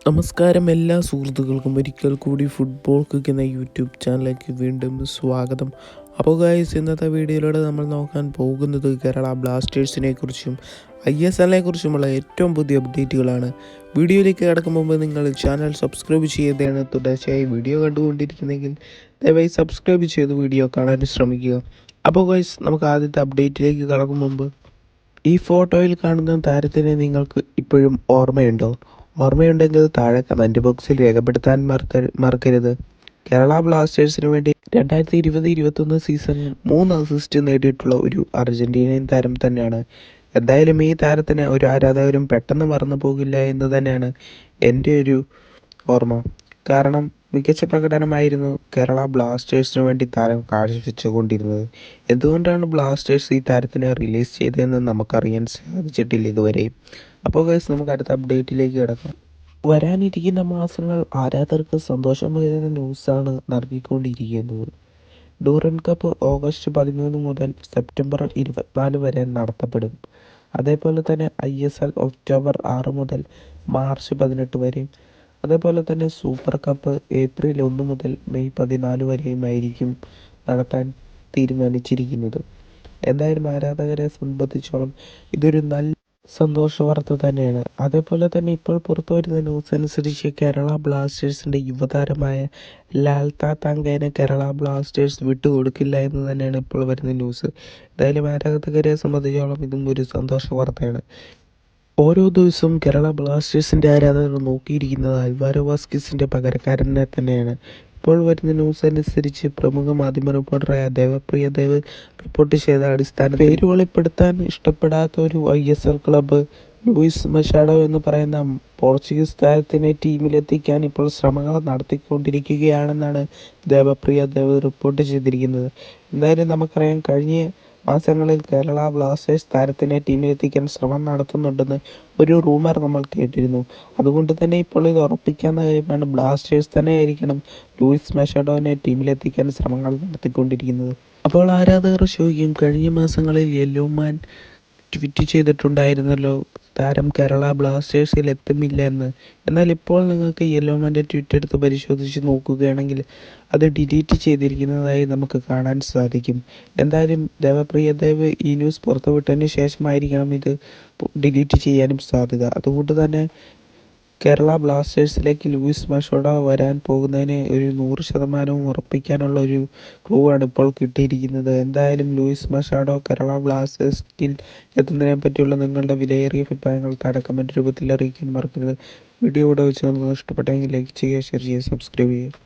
നമസ്കാരം എല്ലാ സുഹൃത്തുക്കൾക്കും ഒരിക്കൽ കൂടി ഫുട്ബോൾ കിക്ക് എന്ന യൂട്യൂബ് ചാനലിലേക്ക് വീണ്ടും സ്വാഗതം. അപ്പോൾ ഗൈസ്, ഇന്നത്തെ വീഡിയോയിലൂടെ നമ്മൾ നോക്കാൻ പോകുന്നത് കേരള ബ്ലാസ്റ്റേഴ്സിനെ കുറിച്ചും ISL കുറിച്ചുമുള്ള ഏറ്റവും പുതിയ അപ്ഡേറ്റുകളാണ്. വീഡിയോയിലേക്ക് കടക്കും മുമ്പ് നിങ്ങൾ ചാനൽ സബ്സ്ക്രൈബ് ചെയ്തതാണ് തുടർച്ചയായി വീഡിയോ കണ്ടുകൊണ്ടിരിക്കുന്നെങ്കിൽ ദയവായി സബ്സ്ക്രൈബ് ചെയ്ത് വീഡിയോ കാണാൻ ശ്രമിക്കുക. അപ്പോൾ ഗൈസ്, നമുക്ക് ആദ്യത്തെ അപ്ഡേറ്റിലേക്ക് കടക്കും മുമ്പ് ഈ ഫോട്ടോയിൽ കാണുന്ന താരത്തിനെ നിങ്ങൾക്ക് ഇപ്പോഴും ഓർമ്മയുണ്ടോ? ഓർമ്മയുണ്ടെങ്കിൽ താഴെ കമൻറ്റ് ബോക്സിൽ രേഖപ്പെടുത്താൻ മറക്കരുത്. കേരള ബ്ലാസ്റ്റേഴ്സിന് വേണ്ടി 2020-21 സീസണിൽ 3 അസിസ്റ്റ് നേടിയിട്ടുള്ള ഒരു അർജന്റീനിയൻ താരം തന്നെയാണ്. എന്തായാലും ഈ താരത്തിന് ഒരു ആരാധകരും പെട്ടെന്ന് മറന്നു പോകില്ല എന്ന് തന്നെയാണ് എൻ്റെ ഒരു ഓർമ്മ. കാരണം മികച്ച പ്രകടനമായിരുന്നു കേരള ബ്ലാസ്റ്റേഴ്സിന് വേണ്ടി താരം കാഴ്ചവെച്ചുകൊണ്ടിരുന്നത്. എന്തുകൊണ്ടാണ് ബ്ലാസ്റ്റേഴ്സ് ഈ താരത്തിനെ റിലീസ് ചെയ്തതെന്ന് നമുക്കറിയാൻ സാധിച്ചിട്ടില്ല ഇതുവരെയും. അപ്പോൾ ഗൈസ്, നമുക്ക് അടുത്ത അപ്ഡേറ്റിലേക്ക് കിടക്കാം. വരാനിരിക്കുന്ന മാസങ്ങൾ ആരാധകർക്ക് സന്തോഷം പകരുന്ന ന്യൂസാണ് നൽകിക്കൊണ്ടിരിക്കുന്നത്. ഡൂറൻ കപ്പ് ഓഗസ്റ്റ് 13 മുതൽ സെപ്റ്റംബർ 24 വരെ നടത്തപ്പെടും. അതേപോലെ തന്നെ ISL ഒക്ടോബർ 6 മുതൽ മാർച്ച് 18 വരെയും, അതേപോലെ തന്നെ സൂപ്പർ കപ്പ് ഏപ്രിൽ 1 മുതൽ മെയ് 14 വരെയുമായിരിക്കും നടത്താൻ തീരുമാനിച്ചിരിക്കുന്നത്. എന്തായാലും ആരാധകരെ സംബന്ധിച്ചോളം ഇതൊരു നല്ല സന്തോഷ വാർത്ത തന്നെയാണ്. അതേപോലെ തന്നെ ഇപ്പോൾ പുറത്തു വരുന്ന ന്യൂസ് അനുസരിച്ച് കേരള ബ്ലാസ്റ്റേഴ്സിൻ്റെ യുവതാരമായ ലാൽത്ത തങ്കേനെ കേരള ബ്ലാസ്റ്റേഴ്സ് വിട്ടുകൊടുക്കില്ല എന്ന് തന്നെയാണ് ഇപ്പോൾ വരുന്ന ന്യൂസ്. എന്തായാലും ആരാധകരെ സംബന്ധിച്ചോളം ഇതും ഒരു സന്തോഷ വാർത്തയാണ്. ഓരോ ദിവസവും കേരള ബ്ലാസ്റ്റേഴ്സിൻ്റെ ആരാധകർ നോക്കിയിരിക്കുന്നത് അൽവാരോ വാസ്കിസിൻ്റെ പകരക്കാരനെ തന്നെയാണ്. ഇപ്പോൾ വരുന്ന ന്യൂസ് അനുസരിച്ച് പ്രമുഖ മാധ്യമ റിപ്പോർട്ടറായ ദേവപ്രിയ ദേവ് റിപ്പോർട്ട് ചെയ്ത അടിസ്ഥാനത്തിൽ പേര് വെളിപ്പെടുത്താൻ ഇഷ്ടപ്പെടാത്ത ഒരു ISL ക്ലബ്ബ് ലൂയിസ് മഷാഡോ എന്ന് പറയുന്ന പോർച്ചുഗീസ് താരത്തിനെ ടീമിലെത്തിക്കാൻ ഇപ്പോൾ ശ്രമങ്ങൾ നടത്തിക്കൊണ്ടിരിക്കുകയാണെന്നാണ് ദേവപ്രിയ ദേവ് റിപ്പോർട്ട് ചെയ്തിരിക്കുന്നത്. എന്തായാലും നമുക്കറിയാം, കഴിഞ്ഞ മാസങ്ങളിൽ കേരള ബ്ലാസ്റ്റേഴ്സ് താരത്തിനെ ടീമിലെത്തിക്കാൻ ശ്രമം നടത്തുന്നുണ്ടെന്ന് ഒരു റൂമർ നമ്മൾ കേട്ടിരുന്നു. അതുകൊണ്ട് തന്നെ ഇപ്പോൾ ഇത് ഉറപ്പിക്കാവുന്ന കാര്യമാണ്, ബ്ലാസ്റ്റേഴ്സ് തന്നെ ആയിരിക്കണം ലൂയിസ് മഷാഡോനെ ടീമിലെത്തിക്കാൻ ശ്രമങ്ങൾ നടത്തിക്കൊണ്ടിരിക്കുന്നത്. അപ്പോൾ ആരാധകർ ചോദിക്കും, കഴിഞ്ഞ മാസങ്ങളിൽ യെല്ലോ മാൻ ട്വീറ്റ് ചെയ്തിട്ടുണ്ടായിരുന്നല്ലോ താരം കേരള ബ്ലാസ്റ്റേഴ്സിൽ എത്തുന്നില്ല എന്ന്. എന്നാൽ ഇപ്പോൾ നിങ്ങൾക്ക് യെല്ലോ മാൻ്റെ ട്വീറ്റ് എടുത്ത് പരിശോധിച്ച് നോക്കുകയാണെങ്കിൽ അത് ഡിലീറ്റ് ചെയ്തിരിക്കുന്നതായി നമുക്ക് കാണാൻ സാധിക്കും. എന്തായാലും ദേവപ്രിയ ദേവ് ഈ ന്യൂസ് പുറത്തുവിട്ടതിന് ശേഷമായിരിക്കണം ഇത് ഡിലീറ്റ് ചെയ്യാനും സാധ്യത. അതുകൊണ്ട് തന്നെ കേരള ബ്ലാസ്റ്റേഴ്സിലേക്ക് ലൂയിസ് മഷാഡോ വരാൻ പോകുന്നതിന് ഒരു 100% ഉറപ്പിക്കാനുള്ള ഒരു ക്ലൂ ആണ് ഇപ്പോൾ കിട്ടിയിരിക്കുന്നത്. എന്തായാലും ലൂയിസ് മഷാഡോ കേരള ബ്ലാസ്റ്റേഴ്സിൽ എത്തുന്നതിനെ പറ്റിയുള്ള നിങ്ങളുടെ വിലയേറിയ അഭിപ്രായങ്ങൾ താഴെ കമൻറ്റ് രൂപത്തിൽ അറിയിക്കാൻ മറക്കരുത്. വീഡിയോ ഇവിടെ വെച്ച് നമുക്ക് ഇഷ്ടപ്പെട്ടെങ്കിൽ ലൈക്ക് ചെയ്യുക, ഷെയർ ചെയ്യുക, സബ്സ്ക്രൈബ് ചെയ്യുക.